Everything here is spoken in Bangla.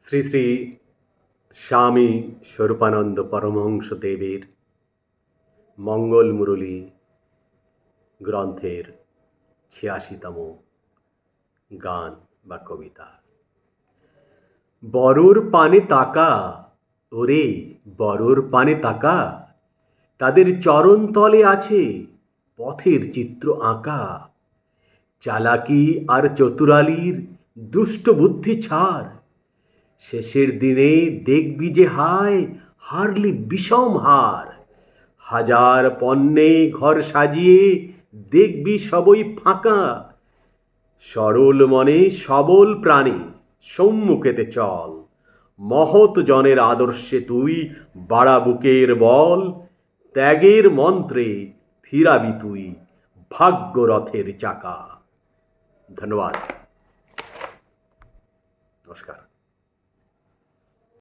শ্রী শ্রী স্বামী স্বরূপানন্দ পরমহংস দেবের মঙ্গল মুরলী গ্রন্থের ৮৬তম গান বা কবিতা। বরর পানে তাকা, ওরে বরর পানে তাকা, তাদের চরণতলে আছে পথের চিত্র আঁকা। চালাকি আর চতুরালির দুষ্ট বুদ্ধি ছাড়, শেষের দিনে দেখবি যে হায় হারলি বিষম হার। হাজার পণ্যে ঘর সাজিয়ে দেখবি সবই ফাঁকা। সরল মনে সবল প্রাণে সম্মুখেতে চল, মহৎ জনের আদর্শে তুই বাড়া বুকের বল। ত্যাগের মন্ত্রে ফিরাবি তুই ভাগ্যরথের চাকা। ধন্যবাদ, নমস্কার।